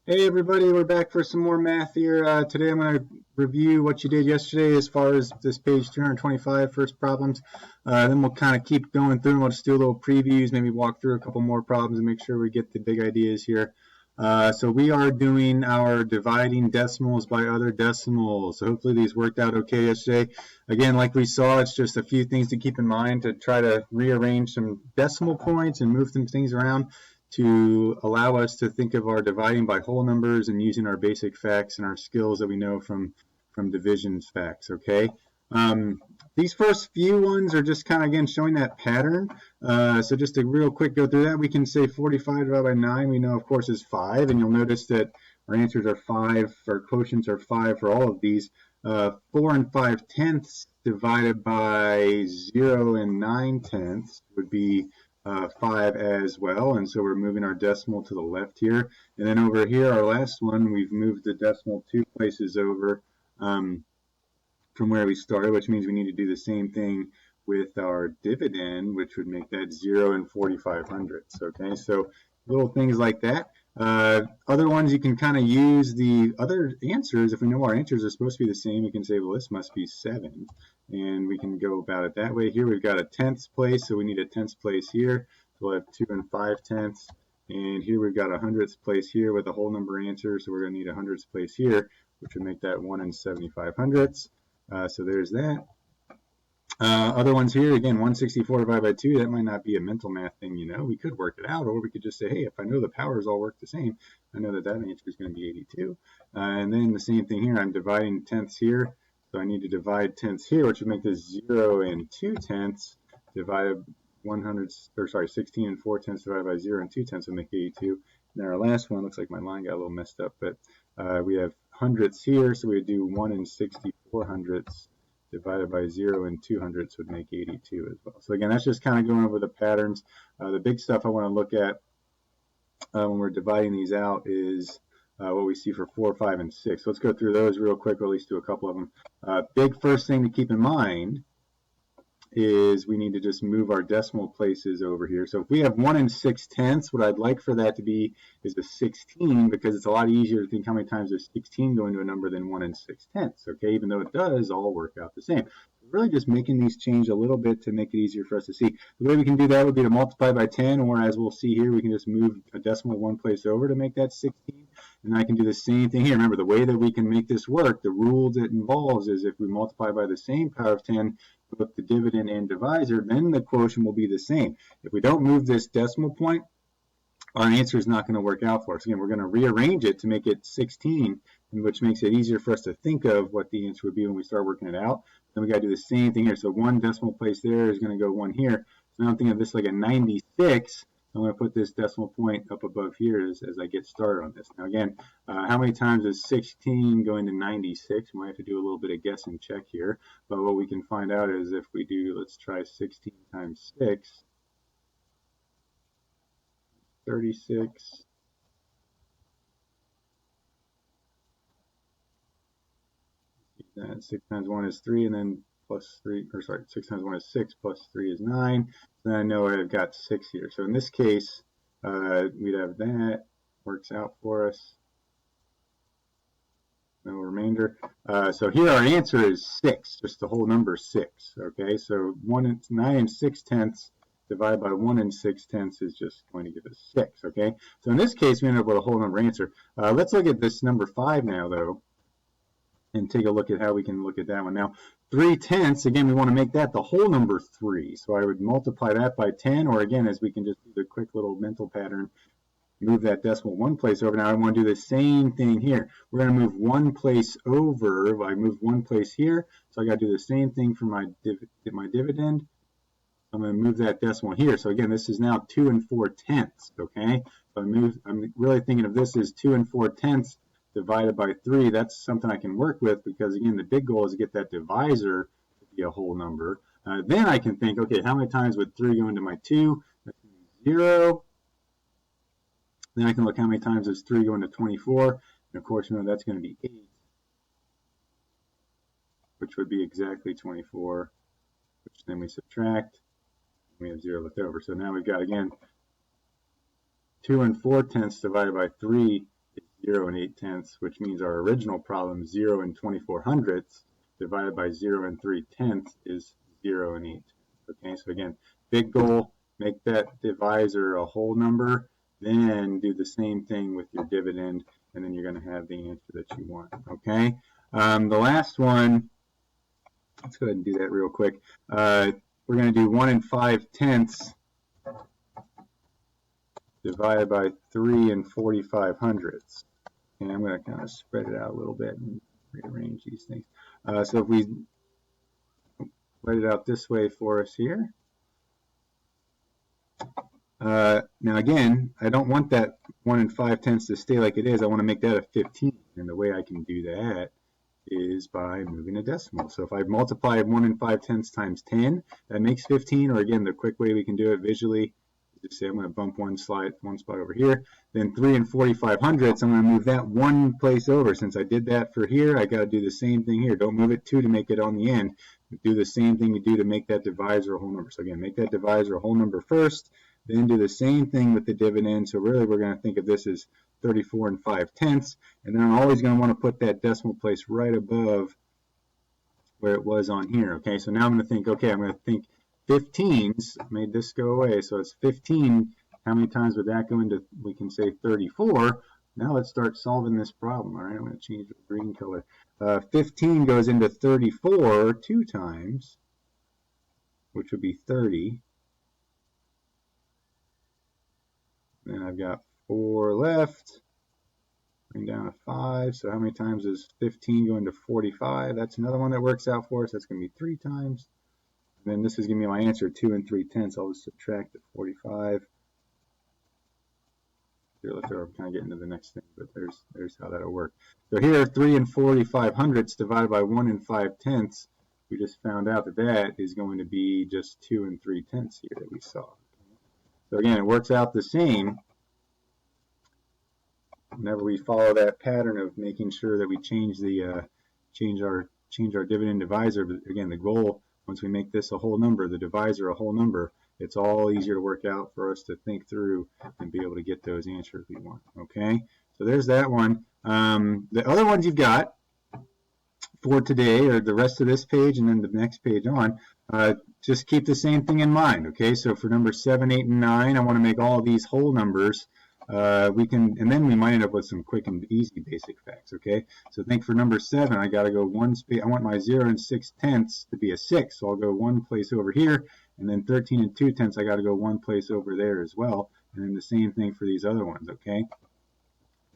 Hey everybody, we're back for some more math here. Today I'm going to review what you did yesterday as far as this page 225 first problems. Then we'll kind of keep going through and we'll just do a little previews, maybe walk through a couple more problems and make sure we get the big ideas here. So we are doing our dividing decimals by other decimals. So hopefully these worked out okay yesterday. Again, like we saw, it's just a few things to keep in mind to try to rearrange some decimal points and move some things around to allow us to think of our dividing by whole numbers and using our basic facts and our skills that we know from divisions facts, okay? These first few ones are just kind of, again, showing that pattern. So just a real quick go through that, we can say 45 divided by 9, we know, of course, is 5, and you'll notice that our answers are 5, our quotients are 5 for all of these. 4 and 5/10 divided by 0 and 9/10 would be 5 as well, and so we're moving our decimal to the left here. And then over here, our last one, we've moved the decimal 2 places over from where we started, which means we need to do the same thing with our dividend, which would make that 0 and 45/100. Okay, so little things like that. Other ones you can kind of use the other answers. If we know our answers are supposed to be the same, we can say, well, this must be 7. And we can go about it that way. Here we've got a tenths place, so we need a tenths place here. So we'll have 2 and 5/10. And here we've got a hundredths place here with a whole number answer, so we're going to need a hundredths place here, which would make that 1 and 75/100. So there's that. Other ones here, again, 164 divided by 2, that might not be a mental math thing, you know. We could work it out, or we could just say, hey, if I know the powers all work the same, I know that that answer is going to be 82. And then the same thing here, I'm dividing tenths here, so I need to divide tenths here, which would make this 0 and 2/10 divided 16 and 4/10 divided by 0 and 2/10 would make 82. And then our last one, looks like my line got a little messed up, but we have hundredths here, so we do 1 and 64/100 divided by 0 and 200 would make 82 as well. So again, that's just kind of going over the patterns. The big stuff I want to look at when we're dividing these out is what we see for 4, 5, and 6. So let's go through those real quick, or at least do a couple of them. Big first thing to keep in mind is we need to just move our decimal places over here. So if we have 1 and 6/10, what I'd like for that to be is a 16, because it's a lot easier to think how many times does 16 go into a number than 1 and 6/10, okay, even though it does all work out the same. We're really just making these change a little bit to make it easier for us to see. The way we can do that would be to multiply by 10, or as we'll see here, we can just move a decimal one place over to make that 16. And I can do the same thing here. Remember, the way that we can make this work, the rule that involves is if we multiply by the same power of 10, both the dividend and divisor, then the quotient will be the same. If we don't move this decimal point, our answer is not going to work out for us. Again, we're going to rearrange it to make it 16, which makes it easier for us to think of what the answer would be when we start working it out. Then we got to do the same thing here. So one decimal place there is going to go 1 here. So now I'm thinking of this like a 96. I'm going to put this decimal point up above here as I get started on this. Now again, how many times is 16 going to 96? We might have to do a little bit of guess and check here. But what we can find out is if we do, let's try 16 times 6, 36. 6 times 1 is 3, and then plus 3, or sorry, 6 times 1 is 6, plus 3 is 9. So then I know I've got 6 here. So in this case, we'd have that, works out for us. No remainder. So here our answer is 6, just the whole number 6. Okay, so 9 and 6/10 divided by 1 and 6/10 is just going to give us 6. Okay, so in this case, we end up with a whole number answer. Let's look at this number 5 now, though, and take a look at how we can look at that one. Now, 3/10, again, we want to make that the whole number 3. So I would multiply that by 10, or again, as we can just do the quick little mental pattern, move that decimal one place over. Now I want to do the same thing here. We're going to move one place over. I move one place here, so I got to do the same thing for my dividend. I'm going to move that decimal here. So again, this is now 2 and 4/10. Okay, so I'm really thinking of this as 2 and 4/10 divided by 3. That's something I can work with, because again, the big goal is to get that divisor to be a whole number. Then I can think, okay, how many times would 3 go into my 2? That's 0. Then I can look how many times does 3 go into 24. And of course, you know that's going to be 8, which would be exactly 24, which then we subtract. We have 0 left over. So now we've got, again, 2 and 4/10 divided by 3 is 0 and 8/10, which means our original problem, 0 and 24/100 divided by 0 and 3/10 is 0 and 8. Okay, so again, big goal, make that divisor a whole number, then do the same thing with your dividend, and then you're going to have the answer that you want. Okay, the last one, let's go ahead and do that real quick. We're going to do 1 and 5/10 divided by 3 and 45/100. And I'm going to kind of spread it out a little bit and rearrange these things. So if we write it out this way for us here. Now again, I don't want that 1 and 5/10 to stay like it is. I want to make that a 15. And the way I can do that is by moving a decimal. So if I multiply 1 and 5/10 times 10, that makes 15. Or again, the quick way we can do it visually, just say I'm going to bump one spot over here. Then 3 and 45/100, I'm going to move that one place over. Since I did that for here, I got to do the same thing here. Don't move it 2 to make it on the end. Do the same thing you do to make that divisor a whole number. So again, make that divisor a whole number first, then do the same thing with the dividend. So really we're going to think of this as 34 and 5/10, and then I'm always going to want to put that decimal place right above where it was on here. Okay, so now I'm going to think, okay, I'm going to think 15s, made this go away, so it's 15. How many times would that go into, we can say 34. Now let's start solving this problem. All right, I'm going to change the green color. 15 goes into 34 2 times, which would be 30. Then I've got 4 left. Bring down a 5. So how many times does 15 go into 45? That's another one that works out for us. That's going to be 3 times. And then this is giving me my answer, 2 and 3/10. I'll just subtract the 45. Here, let's kind of get into the next thing, but there's how that'll work. So here, 3 and 45/100 divided by 1 and 5/10. We just found out that that is going to be just 2 and 3/10 here that we saw. So again, it works out the same whenever we follow that pattern of making sure that we change our dividend divisor. But again, the goal, once we make this a whole number, the divisor a whole number, it's all easier to work out for us to think through and be able to get those answers we want. Okay, so there's that one. The other ones you've got for today, or the rest of this page and then the next page on, just keep the same thing in mind. Okay, so for number 7, 8, and 9, I want to make all of these whole numbers. And then we might end up with some quick and easy basic facts. Okay, so think for number 7, I got to go one space. I want my 0 and 6/10 to be a 6, so I'll go one place over here, and then 13 and 2/10, I got to go one place over there as well, and then the same thing for these other ones. Okay,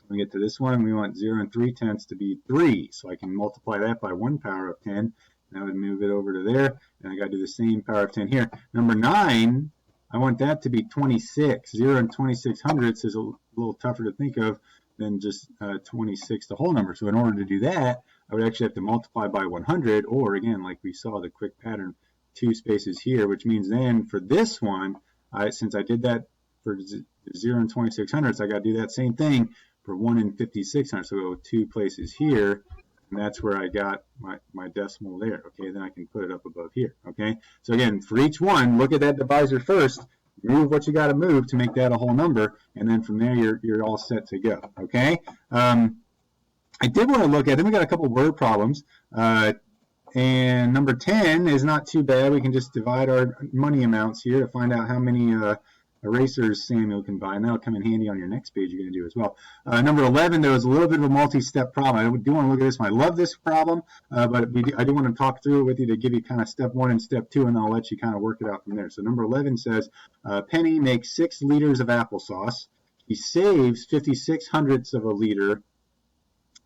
when we get to this one, we want 0 and 3/10 to be 3, so I can multiply that by 1 power of 10, and I would move it over to there, and I got to do the same power of 10 here. Number 9, I want that to be 26. 0 and 26/100 is a little tougher to think of than just 26, the whole number. So in order to do that, I would actually have to multiply by 100, or again, like we saw the quick pattern, 2 spaces here, which means then for this one, since I did that for 0 and 26/100, I got to do that same thing for 1 and 56/100. So go 2 places here, and that's where I got my decimal there. Okay, then I can put it up above here. Okay, so again, for each one, look at that divisor first, move what you got to move to make that a whole number, and then from there you're all set to go. Okay, I did want to look at, then we got a couple word problems, and number 10 is not too bad. We can just divide our money amounts here to find out how many erasers Samuel can buy, and that'll come in handy on your next page you're going to do as well. Number 11, there was a little bit of a multi-step problem. I do want to look at this one. I love this problem, but I do want to talk through it with you to give you kind of step 1 and step 2, and I'll let you kind of work it out from there. So number 11 says, Penny makes 6 liters of applesauce. He saves 56/100 of a liter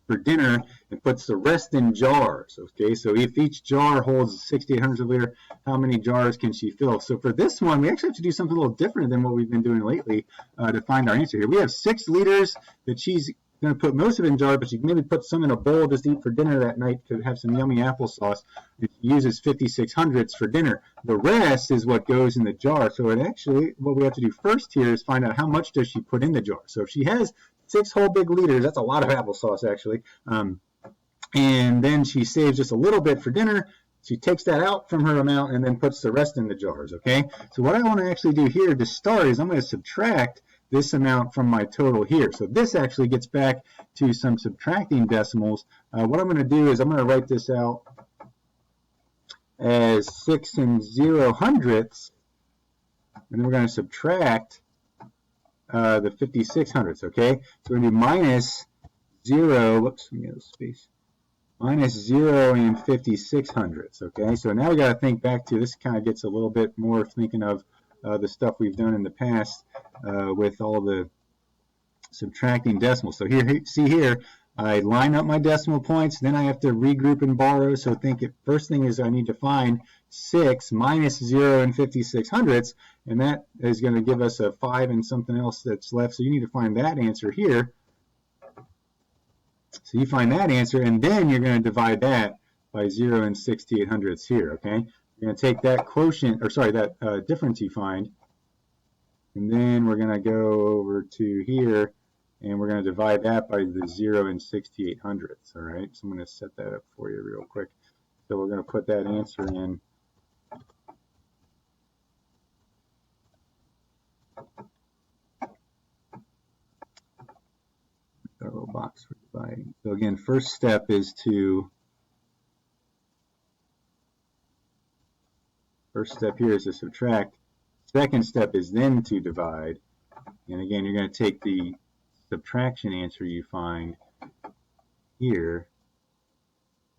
for dinner and puts the rest in jars. Okay, so if each jar holds 68/100 of a liter, how many jars can she fill? So for this one, we actually have to do something a little different than what we've been doing lately to find our answer here. We have 6 liters that she's going to put most of it in jar, but she can maybe put some in a bowl just to eat for dinner that night to have some yummy applesauce. And she uses 56/100 for dinner. The rest is what goes in the jar. So it actually, what we have to do first here is find out how much does she put in the jar. So if she has 6 whole big liters, that's a lot of applesauce actually. And then she saves just a little bit for dinner. She takes that out from her amount and then puts the rest in the jars, okay? So what I want to actually do here to start is I'm going to subtract this amount from my total here. So this actually gets back to some subtracting decimals. What I'm going to do is I'm going to write this out as 6 0/100ths, and then we're going to subtract the 5600ths, okay? So we're going to do minus 0, whoops, let me get a space, minus 0 and 5600ths, okay? So now we got to think back to, this kind of gets a little bit more thinking of the stuff we've done in the past with all the subtracting decimals. So here, see here, I line up my decimal points, then I have to regroup and borrow. So think, first thing is I need to find 6 minus 0 and 5600ths, and that is going to give us a 5 and something else that's left. So you need to find that answer here. So you find that answer, and then you're going to divide that by 0 and 6800ths here, okay? You're going to take that quotient, or sorry, that difference you find, and then we're going to go over to here, and we're going to divide that by the 0 and 6800ths, all right? So I'm going to set that up for you real quick. So we're going to put that answer in. Our little box for dividing. So again, first step is to, subtract. Second step is then to divide. And again, you're going to take the subtraction answer you find here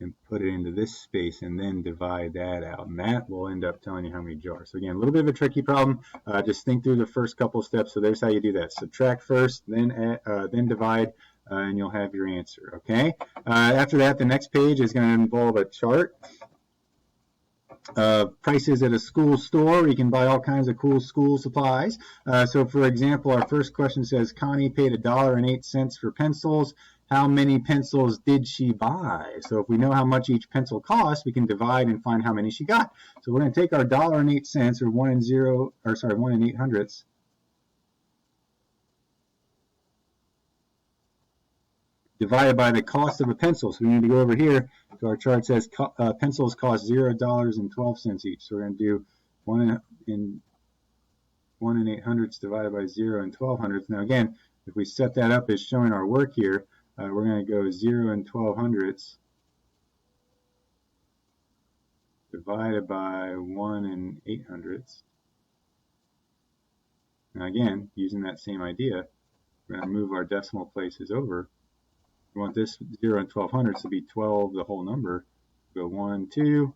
and put it into this space and then divide that out. And that will end up telling you how many jars. So again, a little bit of a tricky problem. Just think through the first couple steps. So there's how you do that. Subtract first, then divide, and you'll have your answer, okay? After that, the next page is going to involve a chart. Prices at a school store. You can buy all kinds of cool school supplies. So for example, our first question says, Connie paid $1.08 for pencils. How many pencils did she buy? So if we know how much each pencil costs, we can divide and find how many she got. So we're going to take our $1.08, or 1 800ths, divided by the cost of a pencil. So we need to go over here. So our chart says pencils cost $0.12 each. So we're going to do 1 in 800ths divided by 0 and 1200ths. Now again, if we set that up as showing our work here, we're going to go 0 and 1200ths divided by 1 and 800ths. Now again, using that same idea, we're going to move our decimal places over. We want this 0 and 1200ths to be 12, the whole number. Go 1, 2,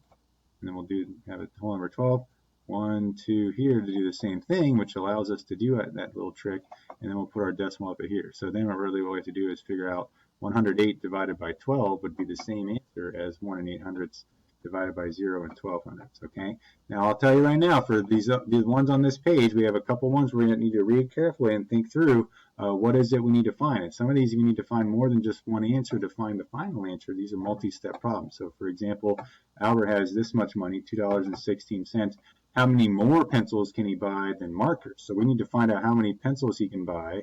and then we'll have it whole number 12. 1, 2 here to do the same thing, which allows us to do that little trick, and then we'll put our decimal up here. So then what really we have to do is figure out 108 divided by 12 would be the same answer as 1 and 800ths divided by 0 and 1200ths, okay? Now I'll tell you right now, for these ones on this page, we have a couple ones we're going to need to read carefully and think through what is it we need to find. And some of these you need to find more than just one answer to find the final answer. These are multi-step problems. So for example, Albert has this much money, $2.16. How many more pencils can he buy than markers? So we need to find out how many pencils he can buy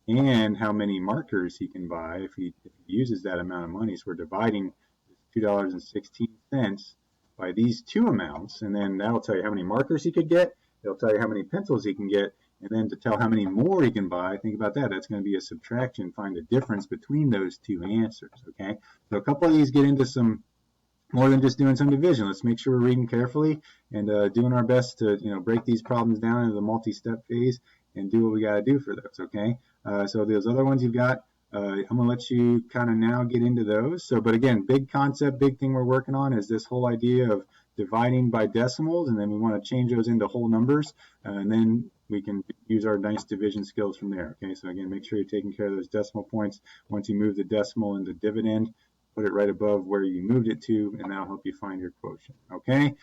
and how many markers he can buy if he uses that amount of money. So we're dividing $2.16 by these two amounts, and then that'll tell you how many markers he could get. It'll tell you how many pencils he can get, and then to tell how many more he can buy, think about that. That's going to be a subtraction. Find the difference between those two answers, okay? So a couple of these get into some more than just doing some division. Let's make sure we're reading carefully and doing our best to break these problems down into the multi-step phase and do what we got to do for those, okay? So those other ones you've got, I'm going to let you kind of now get into those. So, but again, big concept, big thing we're working on is this whole idea of dividing by decimals, and then we want to change those into whole numbers, and then we can use our nice division skills from there, okay? So again, make sure you're taking care of those decimal points. Once you move the decimal into dividend, put it right above where you moved it to, and that'll help you find your quotient, okay?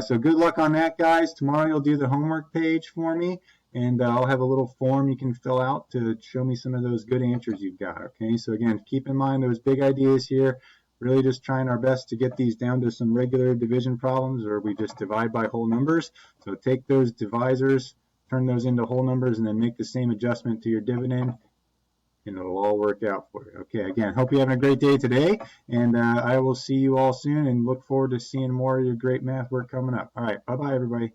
So good luck on that, guys. Tomorrow you'll do the homework page for me, and I'll have a little form you can fill out to show me some of those good answers you've got, okay? So again, keep in mind those big ideas here, really just trying our best to get these down to some regular division problems, or we just divide by whole numbers. So take those divisors, turn those into whole numbers, and then make the same adjustment to your dividend, and it'll all work out for you. Okay, again, hope you're having a great day today, and I will see you all soon and look forward to seeing more of your great math work coming up. All right, bye-bye, everybody.